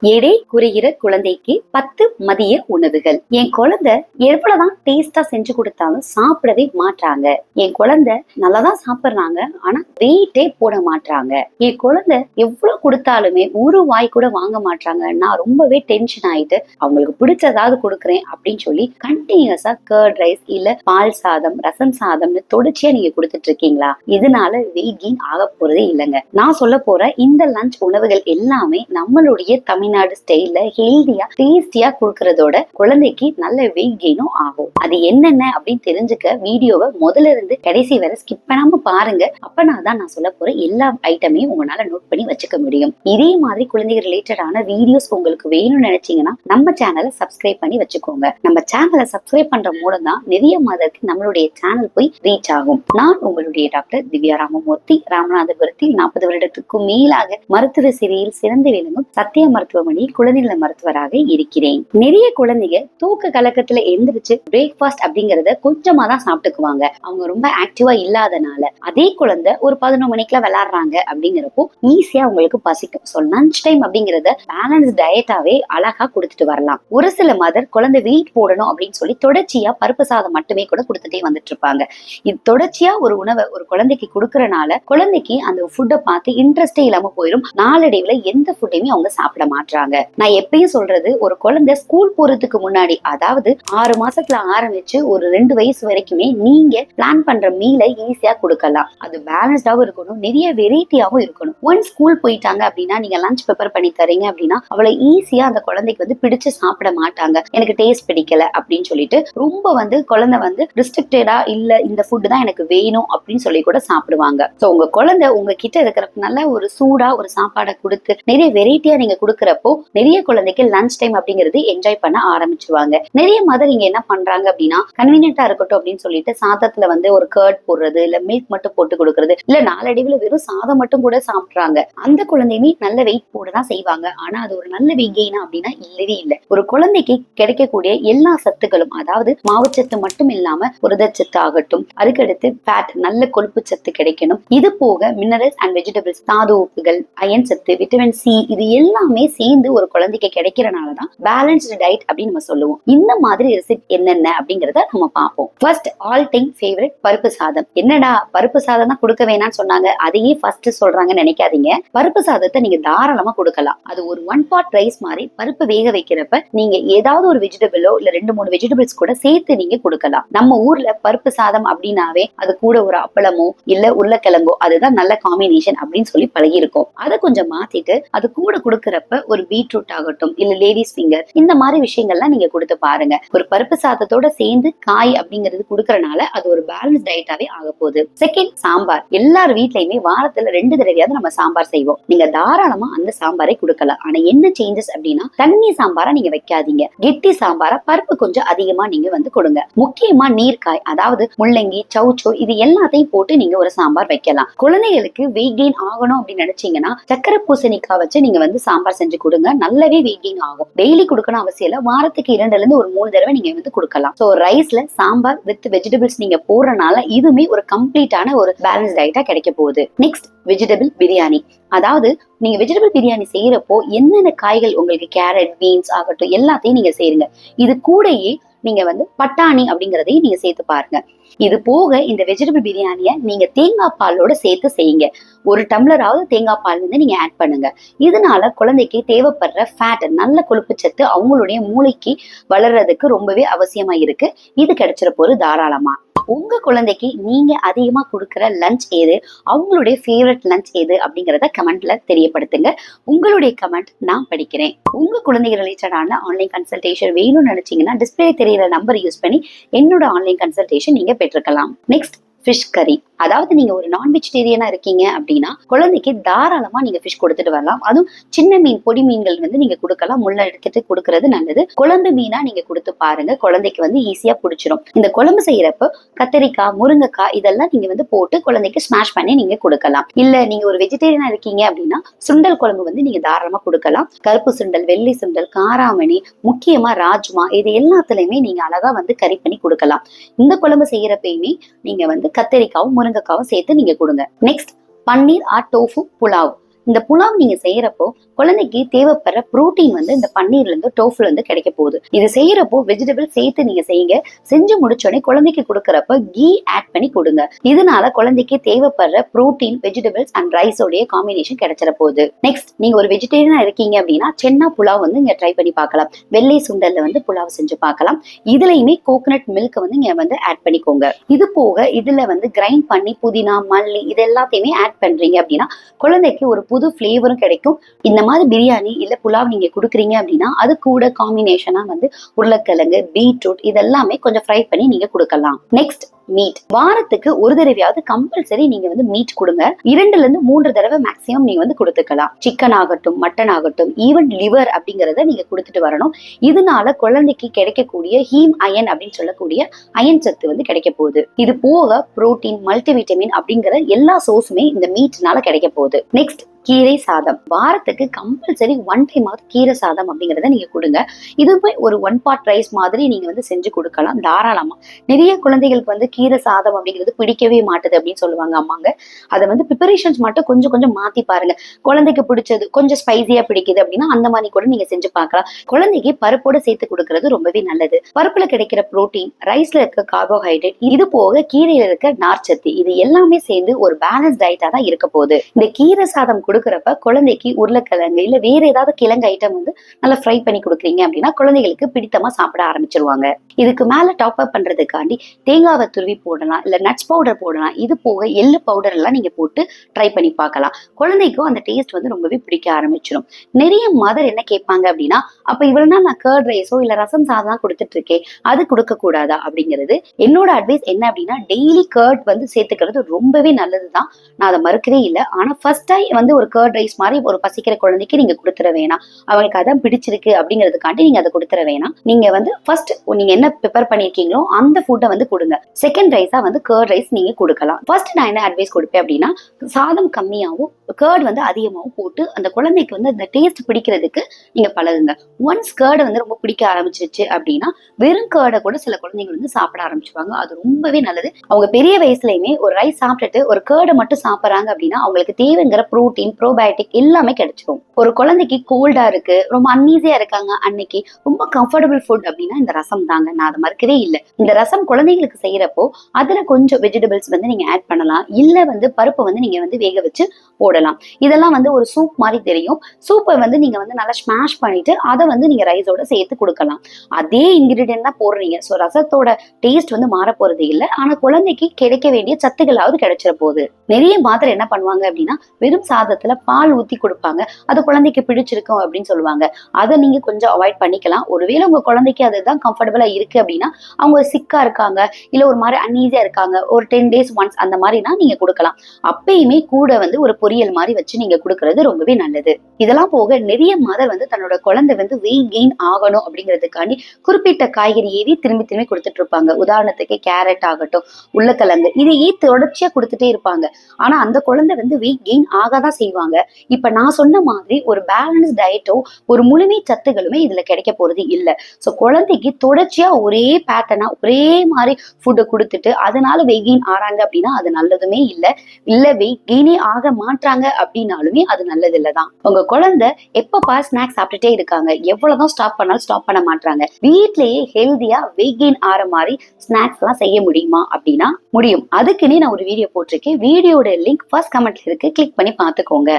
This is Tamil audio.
எடை குறைகிற குழந்தைக்கு 10 மதிய உணவுகள். என் குழந்தை எவ்வளவுதான் டேஸ்டா செஞ்சு கொடுத்தாலும் சாப்பிடவே மாட்டாங்க. என் குழந்தை நல்லாதான் சாப்பிடுறாங்க, ஆனா வெயிட்டே போட மாட்டாங்க. என் குழந்தை எவ்வளவு கொடுத்தாலுமே ஒரு வாய் கூட வாங்க மாட்டாங்க. நான் ரொம்பவே டென்ஷன் ஆயிட்டு அவங்களுக்கு பிடிச்சதாவது கொடுக்குறேன் அப்படின்னு சொல்லி கண்டினியூஸா கர்ட் ரைஸ் இல்ல பால் சாதம், ரசம் சாதம்னு தொடர்ச்சியா நீங்க கொடுத்துட்டு இருக்கீங்களா? இதனால வெயிட் கெயின் ஆக போறதே இல்லைங்க. நான் சொல்ல போற இந்த லஞ்ச் உணவுகள் எல்லாமே நம்மளுடைய தமிழ்நாடு ஸ்டைல்ல ஹெல்தியா டேஸ்டியா கொடுக்கறதோட குழந்தைக்கு நல்ல வெயிட் கெயினும் ஆகும். அது என்னென்ன அப்படின்னு தெரிஞ்சுக்க வீடியோவை முதல்ல இருந்து கடைசி வரை ஸ்கிப் பண்ணாம பாருங்க. அப்பனாதான் நான் சொல்ல போற எல்லா ஐட்டமையும் உங்களால நோட் பண்ணி வச்சுக்க முடியும். இதே மாதிரி குழந்தைகள் ரிலேட்டடான வீடியோஸ் உங்களுக்கு வேணும்னு நினைச்சீங்கன்னா நம்ம சேனலை சப்ஸ்கிரைப் பண்ணி வச்சுக்கோங்க. நம்ம சேனலை சப்ஸ்கிரைப் பண்ற மூலம் தான் நிறைய மாதத்துக்கு நம்மளுடைய சேனல் போய் ரீச் ஆகும். நான் உங்களுடைய டாக்டர் திவ்யா ராமமூர்த்தி, ராமநாதபுரத்தில் 40 வருடத்துக்கும் மேலாக மருத்துவ சிறையில் சிறந்து விளங்கும் சத்திய மருத்துவமனை குழந்தைகள மருத்துவராக இருக்கிறேன். நிறைய குழந்தைங்க தூக்க கலக்கத்துல எந்திரிச்சு பிரேக்ஃபாஸ்ட் அப்படிங்கறத கொஞ்சமா தான் சாப்பிட்டுக்குவாங்க. அவங்க ரொம்ப ஆக்டிவா இல்லாதனால அதே குழந்தை ஒரு 11 மணிக்குலாம் விளையாடுறாங்க அப்படிங்கிறப்போ ஈஸியா அவங்களுக்கு பசிக்கும். ஸோ லஞ்ச் டைம் அப்படிங்கறத பேலன்ஸ் டயட்டாவே அழகா கொடுத்துட்டு வரலாம். ஒரு சில மதர் குழந்தை வெயிட் போடணும் அப்படின்னு சொல்லி தொடர்ச்சியா பருப்பு சாதம் மட்டுமே கூட கொடுத்துட்டே வந்துட்டு இருப்பாங்க. இது தொடர்ச்சியா ஒரு உணவை ஒரு குழந்தைக்கு கொடுக்கறனால குழந்தைக்கு அந்த ஃபுட்டை பார்த்து இன்ட்ரெஸ்டே இல்லாம போயிடும். நாளடைவுல எந்த ஃபுட்டையுமே அவங்க சாப்பிட மாட்டாங்க. நான் எப்பயும் சொல்றது, ஒரு குழந்தை ஸ்கூல் போறதுக்கு முன்னாடி, அதாவது 6 மாசத்துல ஆரம்பிச்சு ஒரு 2 வயசு வரைக்குமே நீங்க பிளான் பண்ற மீலை ஈஸியா கொடுக்கலாம். அது பேலன்ஸ்டாவும் இருக்கணும், நிறைய வெரைட்டியாவும் இருக்கணும். ஒன் ஸ்கூல் போயிட்டாங்க அப்படின்னா நீங்க லஞ்ச் ப்ரிப்பேர் பண்ணி தரீங்க அப்படின்னா அவளை ஈஸியா அந்த குழந்தைக்கு பிடிச்சு சாப்பிட மாட்டாங்க. எனக்கு டேஸ்ட் பிடிக்கல அப்படின்னு சொல்லிட்டு ரொம்ப குழந்தை ரெஸ்ட்ரிக்டடா இல்ல இந்த ஃபுட் தான் எனக்கு வேணும் அப்படின்னு சொல்லி கூட சாப்பிடுவாங்க. சோ உங்க குழந்தை உங்ககிட்ட இருக்கிற நல்ல ஒரு சூடா ஒரு சாப்பாடை கொடுத்து நிறைய வெரைட்டியா நீங்க கொடுக்கறப்போ நிறைய குழந்தைக்கு லஞ்ச் டைம் அப்படிங்கிறது என்ஜாய் பண்ண ஆரம்பிச்சுவாங்க. நிறைய மதர் இங்க என்ன பண்றாங்க அப்படின்னா கன்வீனியன்டா இருக்கட்டும் அப்படின்னு சொல்லிட்டு சாதத்துல ஒரு கர்ட் போடுறது, இல்ல மில்க் மட்டும் போட்டு கொடுக்கறது, இல்ல நாளடைவுல வெறும் சாதம் மட்டும் கூட சாப்பிடுறாங்க. அந்த குழந்தையுமே நல்ல வெயிட் போடதான் செய்வாங்க. ஆனா அது ஒரு நல்ல வெயிட் கெயின் அப்படின்னா இல்லவே இல்லை. ஒரு குழந்தைக்கு கிடைக்கக்கூடிய எல்லா சத்துக்களும், அதாவது மாவுச்சத்து மட்டும் இல்லாம புரதச்சத்து ஆகட்டும், அதுக்கடுத்து ஃபேட் நல்ல கொழுப்பு சத்து கிடைக்கணும். இது போக மினரல்ஸ் அண்ட் வெஜிடபிள்ஸ், தாது உப்புகள், அயன் சத்து, விட்டமின் சி, இது எல்லாமே சேர்ந்து ஒரு குழந்தைக்கு கிடைக்கிறனாலதான் பேலன்ஸ்டு டயட் அப்படின்னு நம்ம சொல்லுவோம். இந்த மாதிரி ரெசிபி என்னென்ன அப்படிங்கறத நம்ம பார்ப்போம். ஃபர்ஸ்ட் ஆல் டைம் ஃபேவரட் பருப்பு சாதம். என்னடா பருப்பு சாதம் தான் கொடுக்க வேணாம்னு சொன்னாங்க, அதையே ஃபர்ஸ்ட் சொல்றாங்கன்னு நினைக்காதீங்க. பருப்பு சாதத்தை நீங்க தாராளமா கொடுக்கலாம். அது ஒரு 1 pot ரைஸ் மாதிரி பருப்பு வேக வைக்கிறப்ப நீங்க ஏதாவது ஒரு வெஜிடபிளோ இல்ல 2-3 வெஜிடபிள்ஸ் கூட சேர்த்து நீங்க கொடுக்கலாம். நம்ம ஊர்ல பருப்பு சாதம் அப்படின்னாவே அது கூட ஒரு அப்பளமோ இல்ல உருளைக்கிழங்கோ அதுதான் நல்ல காம்பினேஷன் அப்படின்னு சொல்லி பழகி இருக்கும். அதை கொஞ்சம் மாத்திட்டு அது கூட கொடுக்கறப்ப ஒரு பீட்ரூட் ஆகட்டும் இல்ல லேடிஸ் ஃபிங்கர், இந்த மாதிரி விஷயங்கள்லாம் நீங்க கொடுத்து பாருங்க. ஒரு பருப்பு சாதத்தோட சேர்ந்து காய் அப்படிங்கிறது கொடுக்கறனால அது ஒரு பேலன்ஸ் டயட்டாவே ஆக போகுது. செகண்ட், சாம்பார். எல்லார் வீட்லயுமே வாரத்துல 2 தடவையாவது நம்ம சாம்பார் செய்வோம். நீங்க தாராளமா அந்த சாம்பாரை கொடுக்கலாம். ஆனா என்ன சேஞ்சஸ் அப்படின்னா தண்ணி சாம்பாரா நீங்க வைக்காதீங்க. கெட்டி சாம்பாரா பருப்பு கொஞ்சம் அதிகமா நீங்க கொடுங்க. முக்கியமா நீர்க்காய், அதாவது முள்ளங்கி, சௌச்சோ, இது எல்லாத்தையும் போட்டு நீங்க ஒரு சாம்பார் வைக்கலாம். குழந்தைகளுக்கு வெயிட் கெயின் ஆகணும் அப்படின்னு நினைச்சீங்கன்னா சக்கரை பூசணிக்காய் வச்சு நீங்க சாம்பார் செஞ்சு கொடுங்க. நல்லாவே வெயிட் கெயின் ஆகும். டெய்லி கொடுக்கணும் அவசியம் இல்ல, வாரத்துக்கு 2ல இருந்து ஒரு 3 தடவை நீங்க கொடுக்கலாம். சோ ரைஸ்ல சாம்பார் வித் வெஜிடபிள்ஸ் நீங்க போடுறனால இதுவுமே ஒரு கம்ப்ளீட்டான ஒரு பேலன்ஸ் டயட்டா கிடைக்க போகுது. Next, vegetable biryani. அதாவது நீங்க வெஜிடபிள் பிரியாணி செய்யறப்போ என்னென்ன காய்கள் உங்களுக்கு கேரட், பீன்ஸ் ஆகட்டும் எல்லாத்தையும் நீங்க செய்யுங்க. இது கூடயே நீங்க பட்டாணி அப்படிங்கறதையும் நீங்க சேர்த்து பாருங்க. இது போக இந்த வெஜிடபிள் பிரியாணிய நீங்க தேங்காய் பாலோட சேர்த்து செய்யுங்க. 1 டம்ளராவது தேங்காய் பால் நீங்க ஆட் பண்ணுங்க. இதனால குழந்தைக்கு தேவைப்படுற ஃபேட், நல்ல கொழுப்பு சத்து அவங்களுடைய மூளைக்கு வளர்றதுக்கு ரொம்பவே அவசியமா இருக்கு. இது கிடைச்சிட போது தாராளமா. உங்க குழந்தைக்கு நீங்க அதிகமா கொடுக்கிற லஞ்ச் எது, அவங்களுடைய ஃபேவரட் லஞ்ச் எது அப்படிங்கறத கமெண்ட்ல தெரியப்படுத்துங்க. உங்களுடைய கமெண்ட் நான் படிக்கிறேன். உங்க குழந்தைகள் ரிலேட்டடான ஆன்லைன் கன்சல்டேஷன் வேணும்னு நினைச்சீங்கன்னா டிஸ்பிளே தெரியிற நம்பர் யூஸ் பண்ணி என்னோட ஆன்லைன் கன்சல்டேஷன் நீங்க பெற்றுக்கலாம். நெக்ஸ்ட், ஃபிஷ் கறி. அதாவது நீங்க ஒரு நான் வெஜிடேரியனா இருக்கீங்க அப்படின்னா குழந்தைக்கு தாராளமா நீங்க ஃபிஷ் கொடுத்துட்டு வரலாம். அதுவும் சின்ன மீன், பொடி மீன்கள் நீங்க கொடுக்கலாம். முள்ள எடுத்துட்டு கொடுக்கறது நல்லது. குழம்பு மீனா நீங்க கொடுத்து பாருங்க, குழந்தைக்கு ஈஸியா பிடிச்சிரும். இந்த குழம்பு செய்யறப்ப கத்திரிக்காய், முருங்கைக்காய் இதெல்லாம் நீங்க போட்டு குழந்தைக்கு ஸ்மாஷ் பண்ணி நீங்க கொடுக்கலாம். இல்ல நீங்க ஒரு வெஜிடேரியனா இருக்கீங்க அப்படின்னா சுண்டல் குழம்பு நீங்க தாராளமா கொடுக்கலாம். கருப்பு சுண்டல், வெள்ளை சுண்டல், காராமணி, முக்கியமா ராஜ்மா, இது எல்லாத்துலயுமே நீங்க அழகா கறி பண்ணி கொடுக்கலாம். இந்த குழம்பு செய்யறப்பயுமே நீங்க கத்திரிக்காவும் முருங்கைக்காவும் சேர்த்து நீங்க கொடுங்க. நெக்ஸ்ட், பன்னீர் ஆர் டோஃபு புலாவ். இந்த புலாவ் நீங்க செய்யறப்போ குழந்தைக்கு தேவைப்படுற புரோட்டீன் வந்து இந்த பன்னீர்ல இருந்து டோஃபுல இருந்து கிடைக்க போகுது. இது செய்யறப்போ வெஜிடபிள் சேர்த்து நீங்க செய்யுங்க. செஞ்சு முடிச்சோடனே குழந்தைக்கு கொடுக்கறப்ப கீ ஆட் பண்ணி கொடுங்க. இதனால குழந்தைக்கு தேவைப்படுற புரோட்டீன், வெஜிடபிள்ஸ் அண்ட் ரைஸோடைய காம்பினேஷன் கிடைச்சிட போகுது. நெக்ஸ்ட், நீங்க ஒரு வெஜிடேரியனா இருக்கீங்க அப்படின்னா சென்னா புலாவ் வந்து நீங்க ட்ரை பண்ணி பார்க்கலாம். வெள்ளை சுண்டல்ல வந்து புலாவ் செஞ்சு பார்க்கலாம். இதுலயுமே கோகனட் மில்க் வந்து நீங்க வந்து ஆட் பண்ணிக்கோங்க. இது போக இதுல வந்து கிரைண்ட் பண்ணி புதினா, மல்லி இது எல்லாத்தையுமே ஆட் பண்றீங்க அப்படின்னா குழந்தைக்கு ஒரு புது ஃபிளேவரும் கிடைக்கும். இந்த மாதிரி பிரியாணி இல்ல புலாவ் நீங்க கொடுக்குறீங்க அப்படின்னா அது கூட காம்பினேஷனா வந்து உருளைக்கிழங்கு, பீட்ரூட் இதெல்லாமே கொஞ்சம் ஃப்ரை பண்ணி நீங்க கொடுக்கலாம். Next, meet. வாரத்துக்கு ஒரு தடவையாவது கம்பல்சரி நீங்க வந்து மீட் கொடுங்க. 2 to 3 தடவை மேக்சிமம் நீங்க வந்து கொடுத்துக்கலாம். சிக்கன் ஆகட்டும், மட்டன் ஆகட்டும், ஈவன் லிவர் அப்படிங்கறத நீங்க கொடுத்துட்டு வரணும். இதனால குழந்தைக்கு கிடைக்கக்கூடிய ஹீம் அயன் அப்படின்னு சொல்லக்கூடிய அயன் சத்து வந்து கிடைக்க போகுது. இது போக புரோட்டீன், மல்டிவிட்டமின் அப்படிங்கிற எல்லா சோர்ஸுமே இந்த மீட்னால கிடைக்க போகுது. நெக்ஸ்ட், கீரை சாதம். வாரத்துக்கு கம்பல்சரி 1 time கீரை சாதம் அப்படிங்கறத நீங்க கொடுங்க. இதுவுமே ஒரு 1 part ரைஸ் மாதிரி நீங்க வந்து செஞ்சு கொடுக்கலாம் தாராளமா. நிறைய குழந்தைகளுக்கு வந்து கீரை சாதம் அப்படிங்கிறது பிடிக்கவே மாட்டுது அப்படின்னு சொல்லுவாங்க அம்மாங்க. அதை வந்து ப்ரிப்பரேஷன்ஸ் மட்டும் கொஞ்சம் கொஞ்சம் மாத்தி பாருங்க. குழந்தைக்கு பிடிச்சது கொஞ்சம் ஸ்பைசியா பிடிக்குது அப்படின்னா அந்த மாதிரி கூட நீங்க செஞ்சு பார்க்கலாம். குழந்தைக்கு பருப்போட சேர்த்து கொடுக்கறது ரொம்பவே நல்லது. பருப்புல கிடைக்கிற புரோட்டீன், ரைஸ்ல இருக்க கார்போஹைட்ரேட், இது போக கீரையில இருக்க நார்ச்சத்து, இது எல்லாமே சேர்ந்து ஒரு பேலன்ஸ் டயட்டா தான் இருக்க போகுது. இந்த கீரை சாதம் கொடுக்கறப்ப குழந்தைக்கு உருளைக்கிழங்கு இல்ல வேற ஏதாவது கிழங்கு ஐட்டம் வந்து நல்லா ஃப்ரை பண்ணி கொடுக்குறீங்க அப்படின்னா குழந்தைகளுக்கு பிடித்தமா சாப்பிட ஆரம்பிச்சிருவாங்க. இதுக்கு மேல டாப் அப் பண்றதுக்காண்டி தேங்காவை துருவி போடலாம், இல்ல நட்ஸ் பவுடர் போடலாம். இது போக எள்ளு பவுடர் எல்லாம் நீங்க போட்டு ட்ரை பண்ணி பார்க்கலாம். குழந்தைக்கும் அந்த டேஸ்ட் வந்து ரொம்பவே பிடிக்க ஆரம்பிச்சிடும். நிறைய மதர் என்ன கேட்பாங்க அப்படின்னா, அப்ப இவ்வளவு நாள் நான் கர்ட் ரைஸோ இல்ல ரசம் சாதம் தான் கொடுத்துட்டு இருக்கேன், அது கொடுக்க கூடாதா அப்படிங்கிறது. என்னோட அட்வைஸ் என்ன அப்படின்னா, டெய்லி கர்ட் வந்து சேர்த்துக்கிறது ரொம்பவே நல்லதுதான். நான் அதை மறுக்கவே இல்லை. ஆனா ஃபர்ஸ்ட் டைம் வந்து ஒரு கர்ட் ரைஸ் மாதிரி ஒரு பசிக்கிற குழந்தைக்கு நீங்க கொடுத்துட வேணாம். அவங்களுக்கு அதான் பிடிச்சிருக்கு அப்படிங்கிறதுக்காண்டி நீங்க அதை கொடுத்துட வேணாம். நீங்க வந்து ஃபர்ஸ்ட் நீங்க என்ன ப்ரிப்பேர் பண்ணிருக்கீங்களோ அந்த ஃபுட்டை வந்து கொடுங்க. செகண்ட் ரைஸா வந்து கர்ட் ரைஸ் நீங்க கொடுக்கலாம். ஃபர்ஸ்ட் நான் என்ன அட்வைஸ் கொடுப்பேன் அப்படின்னா, சாதம் கம்மியாகவும் கர்ட் வந்து அதிகமாகவும் போட்டு அந்த குழந்தைக்கு வந்து அந்த டேஸ்ட் பிடிக்கிறதுக்கு நீங்க பழகுங்க. ஒன்ஸ் கர்டை வந்து ரொம்ப பிடிக்க ஆரம்பிச்சிருச்சு அப்படின்னா வெறும் கர்டை கூட சில குழந்தைங்க வந்து சாப்பிட ஆரம்பிச்சுவாங்க. அது ரொம்பவே நல்லது. அவங்க பெரிய வயசுலயுமே ஒரு ரைஸ் சாப்பிட்டுட்டு ஒரு கர்டை மட்டும் சாப்பிட்றாங்க அப்படின்னா அவங்களுக்கு தேவைங்கிற புரோட்டீன், ப்ரோபயோட்டிக் எல்லாமே கிடைச்சிடும். ஒரு குழந்தைக்கு கோல்டா இருக்கு, ரொம்ப அன்ஈஸியா இருக்காங்க அன்னைக்கு, ரொம்ப கம்ஃபர்டபுள் ஃபுட் அப்படின்னா இந்த ரசம் தாங்க. நான் அதை மறுக்கவே இல்லை. இந்த ரசம் குழந்தைங்களுக்கு செய்யறப்போ அதுல கொஞ்சம் வெஜிடபிள்ஸ் வந்து நீங்க ஆட் பண்ணலாம். இல்ல வந்து பருப்பை வந்து நீங்க வந்து வேக வச்சு போடலாம். இதெல்லாம் வந்து ஒரு சூப் மாதிரி தெரியும். சூப்பை வந்து நீங்க வந்து நல்லா ஸ்மாஷ் பண்ணிட்டு அதை வந்து நீங்க ரைஸோட சேர்த்து கொடுக்கலாம். அதே இன்கிரீடியன்ட் தான் போடுறீங்க. ஸோ ரசத்தோட டேஸ்ட் வந்து மாற போறது இல்லை. ஆனா குழந்தைக்கு கிடைக்க வேண்டிய சத்துக்களாவது கிடைச்சிட போகுது. நிறைய மாத்திரை என்ன பண்ணுவாங்க அப்படின்னா வெறும் சாதத்துல பால் ஊத்தி கொடுப்பாங்க. அது குழந்தைக்கு பிடிச்சிருக்கும் அப்படின்னு சொல்லுவாங்க. அதை நீங்க கொஞ்சம் அவாய்ட் பண்ணிக்கலாம். ஒருவேளை உங்க குழந்தைக்கு அதுதான் கம்ஃபர்டபுளா இருக்கு அப்படின்னா, அவங்க சிக்கா இருக்காங்க இல்ல ஒரு மாதிரி அன்ஈஸியா இருக்காங்க, ஒரு 10 days once அந்த மாதிரினா நீங்க கொடுக்கலாம். அப்பயுமே கூட வந்து ஒரு பொரியல் மாதிரி வச்சு நீங்க கொடுக்கறது ரொம்பவே நல்லது. இதெல்லாம் போக நிறைய மதர் வந்து தன்னோட குழந்தை வந்து வெயிட் கெயின் ஆகணும் அப்படிங்கிறதுக்காண்டி குறிப்பிட்ட காய்கறியே திரும்பி திரும்பி கொடுத்துட்டு இருப்பாங்க. உதாரணத்துக்கு கேரட் ஆகட்டும், உருளைக்கிழங்கு, இதையே தொடர்ச்சியா கொடுத்துட்டே இருப்பாங்க. ஆனா அந்த குழந்தை வந்து வெயிட் கெயின் ஆகாதான் செய்வாங்க. இப்ப நான் சொன்ன மாதிரி ஒரு பேலன்ஸ் டயட்டோ ஒரு முழுமை சத்துகளுமே இதுல கிடைக்க போறது இல்ல. சோ குழந்தைக்கு தொடர்ச்சியா ஒரே பேட்டர்னா ஒரே மாதிரி ஃபுட்டை கொடுத்துட்டு அதனால வெயிட் கெயின் ஆறாங்க அப்படின்னா அது நல்லதுமே இல்ல. இல்ல வெயிட் கெயினே ஆக மாட்டாங்க அப்படின்னாலுமே அது நல்லது இல்லதான். உங்க குழந்தை எப்பப்பா ஸ்நாக்ஸ் சாப்பிட்டுட்டே இருக்காங்க, எவ்வளவுதான் ஸ்டாப் பண்ணாலும் ஸ்டாப் பண்ண மாட்டாங்க. வீட்லயே ஹெல்தியா வெயிட் கெயின் ஆற மாதிரி ஸ்நாக்ஸ் எல்லாம் செய்ய முடியுமா அப்படின்னா முடியும். அதுக்குன்னே நான் ஒரு வீடியோ போட்டிருக்கேன். வீடியோட லிங்க் ஃபர்ஸ்ட் கமெண்ட்ல இருக்கு, கிளிக் பண்ணி பாத்துக்கோங்க.